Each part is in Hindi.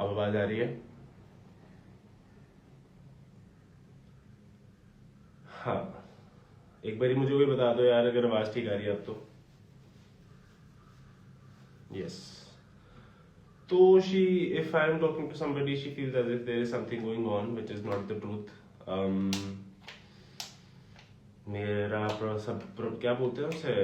अब आवाज आ रही है? हाँ, एक बारी मुझे वही बता दो यार, अगर आवाज ठीक आ रही है अब तो। यस। तो she, if I am talking to somebody, she feels as if there is something going on which is not the truth. मेरा क्या बोलते हैं उसे,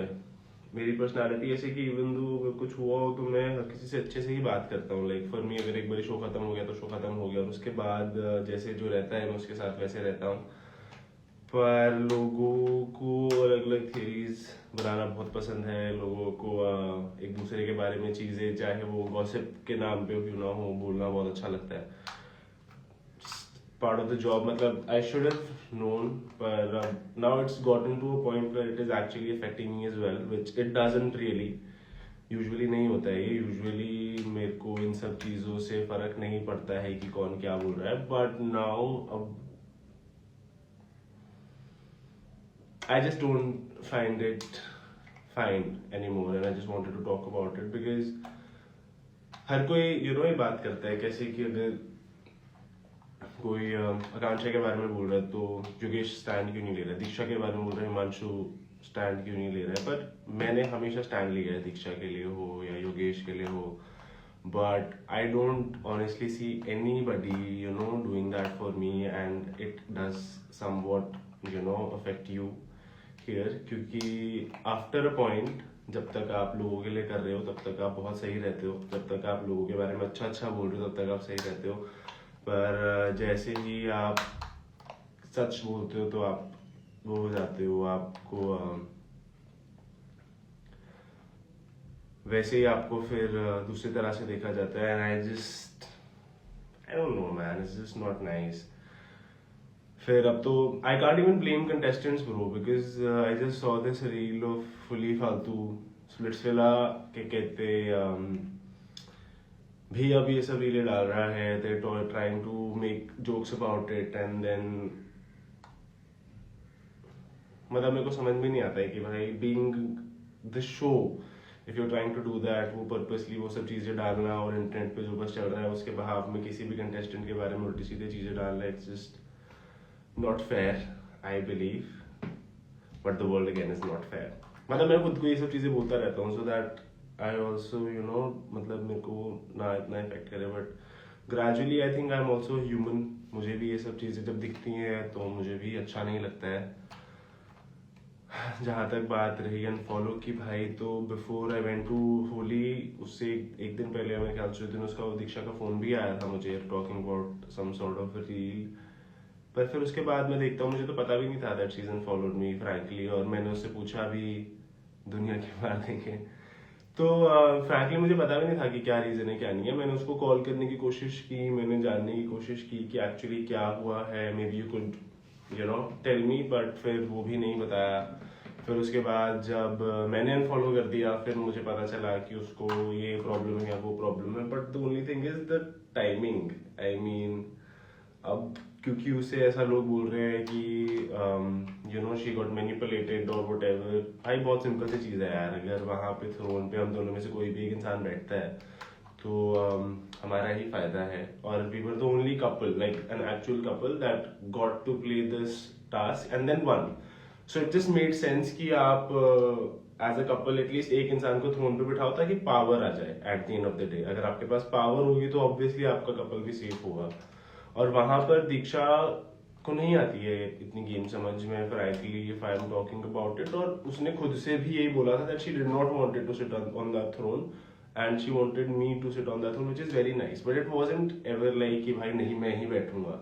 मेरी पर्सनालिटी ऐसी कि इवन दो कुछ हुआ हो तो मैं हर किसी से अच्छे से ही बात करता हूँ। लाइक फॉर मी, अगर एक बार शो खत्म हो गया तो शो खत्म हो गया, और उसके बाद जैसे जो रहता है मैं उसके साथ वैसे रहता हूँ। पर लोगों को अलग अलग थियरीज बनाना बहुत पसंद है। लोगों को एक दूसरे के बारे में चीजें, चाहे वो गॉसिप के नाम पे क्यों ना हो, बोलना बहुत अच्छा लगता है। पार्ट ऑफ द जॉब, मतलब आई शुड हैव नोन, पर now it's gotten to a point where it is actually affecting me as well, which it doesn't really. Usually नहीं होता है ये। यूजुअली मेरे को इन सब चीज़ों से फर्क नहीं पड़ता है कि कौन क्या बोल रहा है, बट नाउ अब I just don't find it fine anymore, and I just wanted to talk about it because हर कोई ये बात करता है कैसे कि अगर कोई आकांक्षा के बारे में बोल रहा है तो योगेश स्टैंड क्यों नहीं ले रहा है, दीक्षा के बारे में बोल रहा है हिमांशु स्टैंड क्यों नहीं ले रहा है। पर मैंने हमेशा स्टैंड लिया है, दीक्षा के लिए हो या योगेश के लिए हो। But I don't honestly see anybody doing that for me, and it does somewhat affect you here. क्योंकि आफ्टर अ पॉइंट, जब तक आप लोगों के लिए कर रहे हो तब तक आप बहुत सही रहते हो, जब तक आप लोगों के बारे में अच्छा अच्छा बोल रहे हो तब तक आप सही रहते हो। पर जैसे ही आप सच बोलते हो तो आप वो हो जाते हो, आपको वैसे ही आपको फिर दूसरी तरह से देखा जाता है। And I don't know man, it's just not nice. फिर अब तो I can't even blame contestants bro, because I just saw this reel of fully फालतू स्प्लिट्सविला के कहते भी अब ये सब रीलें डाल रहा है, they trying to make jokes about it, and then मतलब मेरे को समझ में नहीं आता है कि भाई being the show, if you trying to do that, वो पर्पसली वो सब चीजें डालना और इंटरनेट पे जो बस चल रहा है उसके बहाव में किसी भी कंटेस्टेंट के बारे में उल्टी सीधे चीजें डालना, it's just not fair, I believe, but the world again is not fair. मतलब मैं खुद को ये सब चीजें बोलता रहता हूँ so that I also मतलब मेरे को ना इतना इफेक्ट करे, but gradually I think I'm also human. मुझे भी ये सब चीजें जब दिखती हैं तो मुझे भी अच्छा नहीं लगता है। जहाँ तक बात रही अनफॉलो की भाई, तो before I went to Holi, उससे एक दिन पहले मेरे ख्याल से दिन उसका दीक्षा का फोन भी आया था मुझे, talking about some sort of reel. पर फिर उसके बाद मैं देखता हूँ, मुझे तो पता भी नहीं था that she followed me frankly, और मैंने उससे पूछा भी दुनिया के बारे में, तो फ्रैंकली मुझे पता भी नहीं था कि क्या रीजन है क्या नहीं है। मैंने उसको कॉल करने की कोशिश की, मैंने जानने की कोशिश की कि एक्चुअली क्या हुआ है, maybe you could tell me, but फिर वो भी नहीं बताया। फिर उसके बाद जब मैंने अनफॉलो कर दिया, फिर मुझे पता चला कि उसको ये प्रॉब्लम है या वो प्रॉब्लम है, but the only thing is the timing. I mean अब क्योंकि उसे ऐसा लोग बोल रहे हैं कि शी गॉट मैनिपुलेटेड और व्हाटएवर, भाई बहुत सिंपल सी चीज़ है यार। अगर वहाँ पे थ्रोन पे हम दोनों में से कोई भी एक इंसान बैठता है तो हमारा ही फायदा है, और we were the only couple, like an actual couple that got to play this task and then one. So it just made sense कि आप एज अ कपल एटलीस्ट एक इंसान को थ्रोन पे बिठाओ ताकि पावर आ जाए at the end of the day. अगर आपके पास पावर होगी तो ऑब्वियसली आपका कपल भी सेफ होगा। और वहां पर दीक्षा को नहीं आती है इतनी गेम समझ में, frankly if I am talking about it. और उसने खुद से भी यही बोला था that she did not wanted to sit on that throne and she wanted me to sit on that throne, which is very nice, but it wasn't ever like कि भाई नहीं मैं ही बैठूंगा।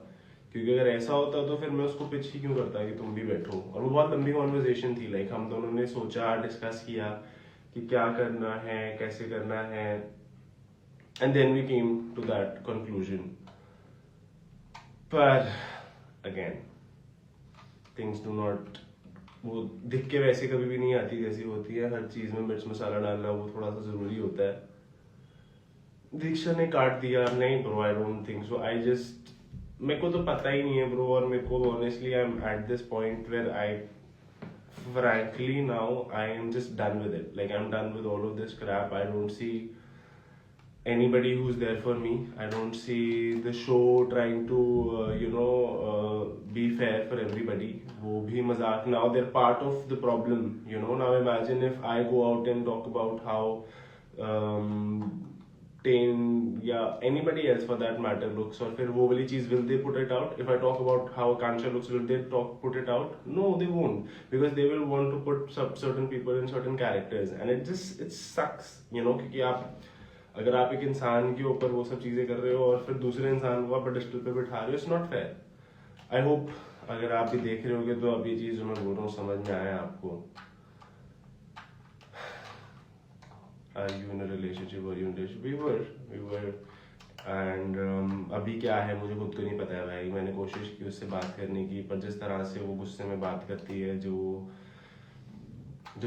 क्योंकि अगर ऐसा होता तो फिर मैं उसको पिच ही क्यों करता कि तुम भी बैठो। और वो बहुत लंबी कॉन्वर्जेशन थी, लाइक हम दोनों ने सोचा, डिस्कस किया कि क्या करना है, कैसे करना है, and then we came to that conclusion. पर अगेन थिंग्स डू नॉट, वो दिख के वैसे कभी भी नहीं आती जैसी होती है। हर चीज में मिर्च मसाला डालना वो थोड़ा सा जरूरी होता है। दीक्षा ने काट दिया, नहीं bro, I don't think so. I just, मेरे को तो पता ही नहीं है ब्रो, और मेरे को honestly I am at this point where I frankly now I am just done with it. Like I'm done with all of this crap. I don't see anybody who's there for me. I don't see the show trying to be fair for everybody. वो भी मजाक. Now they're part of the problem. Now imagine if I go out and talk about how Tane या anybody else for that matter looks, और फिर वो वाली चीज will they put it out? If I talk about how Kansha looks, will they put it out? No, they won't, because they will want to put certain people in certain characters, and it sucks, क्योंकि अगर आप एक इंसान के ऊपर वो सब चीजें कर रहे हो और फिर दूसरे इंसान को आप पेडेस्टल पे बिठा रहे हो, it's not fair. I hope अगर आप भी देख रहे होगे तो अब ये चीज जो मैं बोल रहा हूँ समझ में आया आपको. Are you in a relationship or you in a relationship? We were and अभी क्या है मुझे खुद को नहीं पता है भाई. मैंने कोशिश की उससे बात करने की, पर जिस तरह से वो गुस्से में बात करती है, जो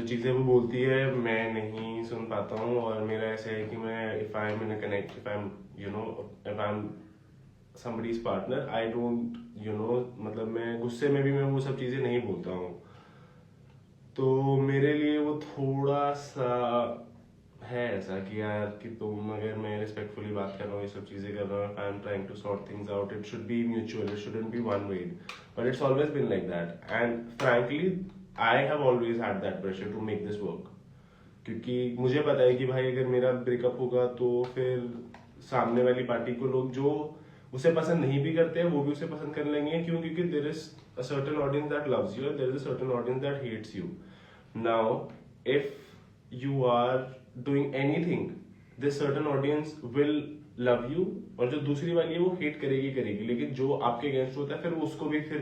चीज़ें वो बोलती है मैं नहीं सुन पाता हूँ. और मेरा ऐसा है कि मैं if I'm in a connect, if I'm somebody's partner, I don't मतलब मैं गुस्से में भी मैं वो सब चीज़ें नहीं बोलता हूँ. तो मेरे लिए वो थोड़ा सा है ऐसा कि यार कि तुम, अगर मैं रिस्पेक्टफुली बात कर रहा हूँ, ये सब चीज़ें कर रहा हूँ, I am trying to sort things out, it should be mutual, it shouldn't be one way, but it's always been like that. And frankly I have always had that pressure to make this work, क्योंकि मुझे पता है कि भाई अगर मेरा ब्रेकअप होगा तो फिर सामने वाली पार्टी को लोग जो उसे पसंद नहीं भी करते हैं वो भी उसे पसंद करने लगेंगे. क्यों? क्योंकि there is a certain audience that loves you, there is a certain audience that hates you. Now if you are doing anything, this certain audience will love you, और जो दूसरी वाली है वो hate करेगी, लेकिन जो आपके against होता है फिर उसको भी फिर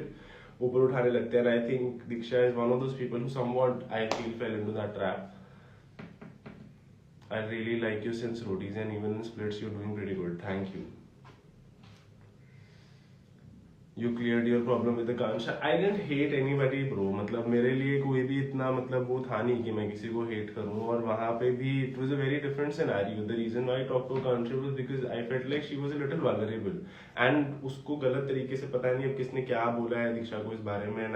ऊपर उठाने लगते हैं. I think Diksha is one of those people who somewhat I feel fell into that trap. I really like you since Roadies, and even in splits you're doing pretty good. Thank you. You cleared your problem with the Kansha. I didn't hate anybody bro. मतलब मेरे लिए कोई भी इतना मतलब वो था नहीं कि मैं किसी को hate करूँ. और वहाँ पे भी it was a very different scenario. The reason why I talked to Kansha was because I felt like she was a little vulnerable, and उसको गलत तरीके से पता नहीं अब किसने क्या बोला है दीक्षा को इस बारे में, and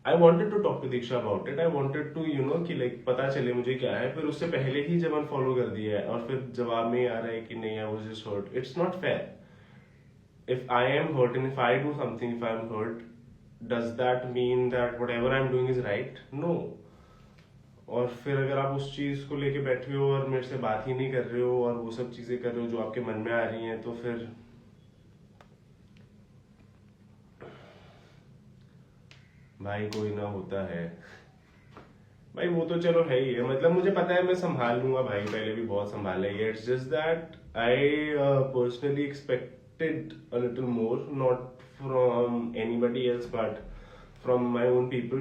I wanted to talk to Diksha about it. I wanted to कि like पता चले मुझे क्या है. फिर उससे पहले ही जब unfollow कर दिया है और फिर जवाब में आ रहा है कि नहीं, I was just hurt. It's not fair. If I am hurt and if I do something, if I'm hurt, does that mean that whatever I'm doing is right? No. और फिर अगर आप उस चीज को लेके बैठे हो और मेरे से बात ही नहीं कर रहे हो और वो सब चीजें कर रहे हो जो आपके मन में आ रही हैं, तो फिर भाई कोई ना होता है भाई, वो तो चलो है ही है. मतलब मुझे पता है मैं संभाल लूंगा भाई, पहले भी बहुत संभाला है. It's just that I personally expected a little more, not from anybody else but from my own people,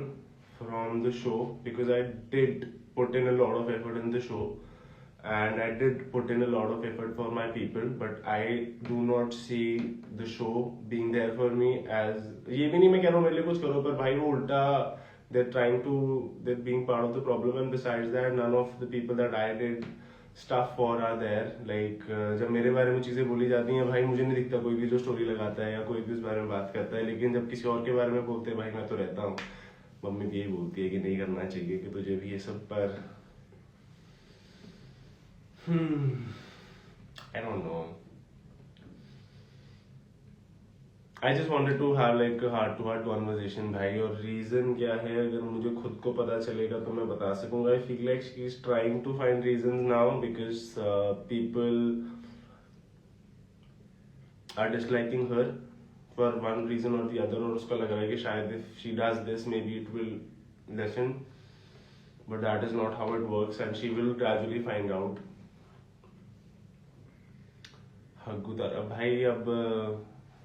from the show, because I did put in a lot of effort in the show, and I did put in a lot of effort for my people, but I do not see the show being there for me as, ये भी नहीं मैं कह रहा हूँ मेरे लिए कुछ करो, पर भाई वो उल्टा they're being part of the problem, and besides that none of the people that I did stuff for are there. Like जब मेरे बारे में चीज़ें बोली जाती हैं भाई, मुझे नहीं दिखता कोई भी जो स्टोरी लगाता है या कोई भी उस बारे में बात करता है, लेकिन जब किसी और के बारे में बोलते हैं भाई मैं तो रहता हूँ. मम्मी भी यही बोलती है कि नहीं करना चाहिए, कि तुझे भी ये सब, पर I don't know. I just wanted to have like a heart to heart conversation भाई. और reason क्या है अगर मुझे खुद को पता चलेगा तो मैं बता सकूंगा. I feel like she is trying to find reasons now because people are disliking her for one reason or the other, और उसका लग रहा है कि शायद if she does this maybe it will lessen, but that is not how it works, and she will gradually find out. हग्गुदार भाई, अब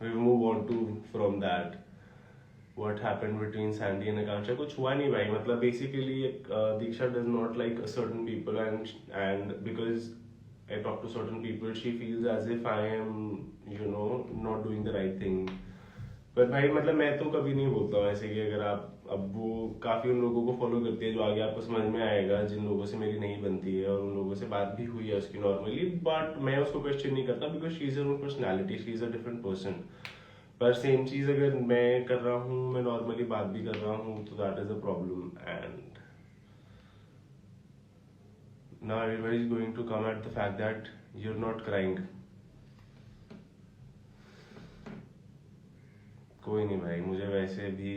we move on to from that. What happened between Sandy and Akansha? कुछ हुआ नहीं भाई. मतलब basically Diksha does not like certain people, and because I talk to certain people, she feels as if I am not doing the right thing. पर भाई मतलब मैं तो कभी नहीं बोलता हूँ ऐसे कि अगर आप, अब वो काफ़ी उन लोगों को फॉलो करती है जो आगे आपको समझ में आएगा, जिन लोगों से मेरी नहीं बनती है, और उन लोगों से बात भी हुई है उसकी नॉर्मली, बट मैं उसको क्वेश्चन नहीं करता because she is a personality, she is a different person. पर सेम चीज़ अगर मैं कर रहा हूँ, मैं नॉर्मली बात भी कर रहा हूँ, तो that is a problem. And now everybody is going to come at the fact that you're not crying. कोई नहीं भाई, मुझे वैसे भी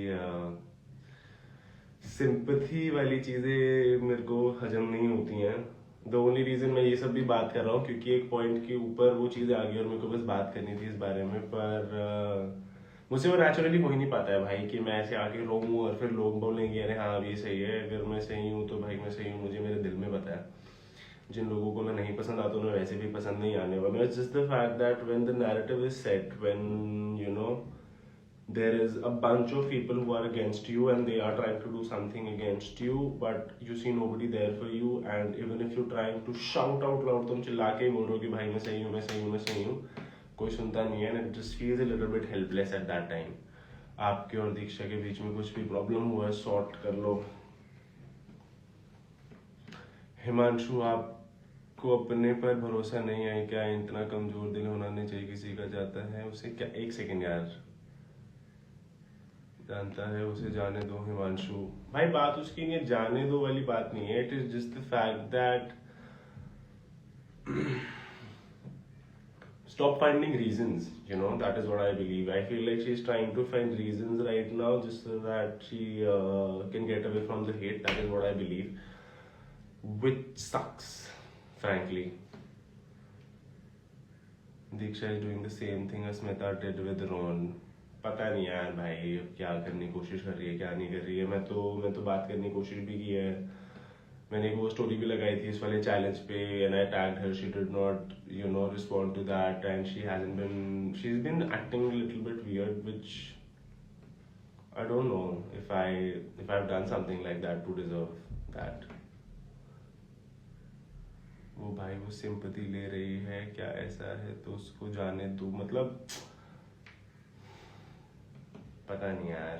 सिंपथी वाली चीजें मेरे को हजम नहीं होती हैं. द ओनली रीजन मैं ये सब भी बात कर रहा हूँ क्योंकि एक पॉइंट के ऊपर वो चीजें आ गई और मेरे को बस बात करनी थी इस बारे में. पर मुझसे वो नेचुरली हो ही नहीं पाता है भाई कि मैं ऐसे आके रोऊं और फिर लोग बोलेंगे अरे हाँ अब ये सही है. अगर मैं सही हूँ तो भाई मैं सही हूँ, मुझे मेरे दिल में पता है. जिन लोगों को मैं नहीं पसंद आता उन्हें वैसे भी पसंद नहीं आने वाला. It's just the fact that when the narrative is set, when you know there is a bunch of people who are against you and they are trying to do something against you, but you see nobody there for you. And even if you're trying to shout out loud, तुम चिल्ला के बोल रहे हो कि भाई मैं सही हूँ, मैं सही हूँ, मैं सही हूँ, कोई सुनता नहीं है. and it just feels a little bit helpless at that time. आपके और दीक्षा के बीच में कुछ भी प्रॉब्लम हुआ है, सॉर्ट कर लो. हिमांशु, आपको अपने पर भरोसा नहीं है क्या? इतना कमजोर दिल होना नहीं चाहिए किसी का. जाता है उसे क्या? एक सेकेंड यार, जानता है उसे जाने दो. हिमांशु भाई, बात उसकी नहीं है, जाने दो वाली बात नहीं है. It is just the fact that stop finding reasons, you know. That is what I believe. I feel like she's trying to find reasons right now just so that she can get away from the hate. That is what I believe, which sucks, frankly. Diksha is doing the same thing as Smita did with Ron. पता नहीं यार भाई क्या करने की कोशिश कर रही है, क्या नहीं कर रही है. मैं तो बात करने की कोशिश भी की है. मैंने एक वो स्टोरी भी लगाई थी इस वाले चैलेंज पे and I tagged her. She did not, you know, respond to that and she's been acting a little bit weird, which I don't know if I've done something like that to deserve that. वो भाई वो सिंपैथी ले रही है क्या? ऐसा है तो उसको जाने दो. मतलब पता नहीं यार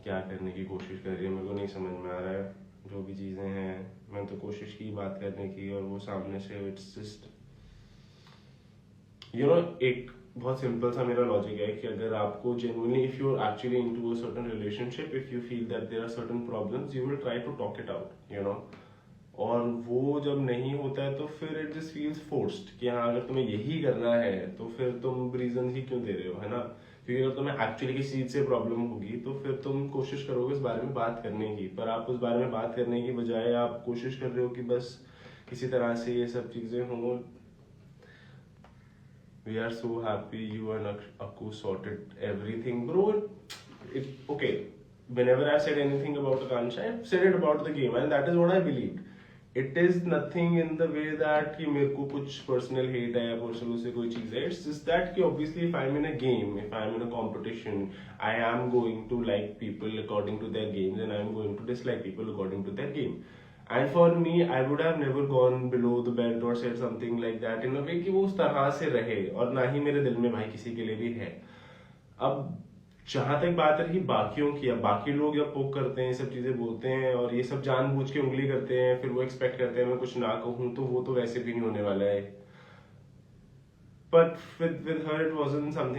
क्या करने की कोशिश कर रही है, मेरे को नहीं समझ में आ रहा है. जो भी चीज़ें हैं, मैंने तो कोशिश की बात करने की और वो सामने से इट्स जस्ट यू नो. एक बहुत सिंपल सा मेरा लॉजिक है कि अगर आपको genuinely, if you are actually into a certain relationship, if you feel that there are certain problems, you will try to talk it out, you know. और वो जब नहीं होता है तो फिर इट जस्ट फील्स फोर्स्ड कि हाँ अगर तुम्हें यही करना है तो फिर तुम रीजन ही क्यों दे रहे हो, है ना. क्योंकि अगर तुम्हें एक्चुअली किसी चीज से प्रॉब्लम होगी तो फिर तुम कोशिश करोगे इस बारे में बात करने की. पर आप उस बारे में बात करने की बजाय आप कोशिश कर रहे हो कि बस किसी तरह से ये सब चीजें हों. We are so happy you and Akku sorted everything, bro. Okay. Whenever I've said anything about Akansha, I've said it about the game, and that is what I believed. It is nothing in the way that कि मेरे को कुछ personal hate है या personal उससे कोई चीज़ है. It's just that कि obviously if I'm in a game, if I'm in a competition, I am going to like people according to their games and I'm going to dislike people according to their game. And for me, I would have never gone below the belt or said something like that in a way कि वो उस तरह से रहे, और ना ही मेरे दिल में भाई किसी के लिए भी है. अब जहां तक बात रही बाकियों की, अब बाकी लोग जब पोक करते हैं, ये सब चीजें बोलते हैं और ये सब जानबूझ के उंगली करते हैं, फिर वो एक्सपेक्ट करते हैं मैं कुछ ना कहूं, तो वो तो वैसे भी नहीं होने वाला है. But with her it wasn't something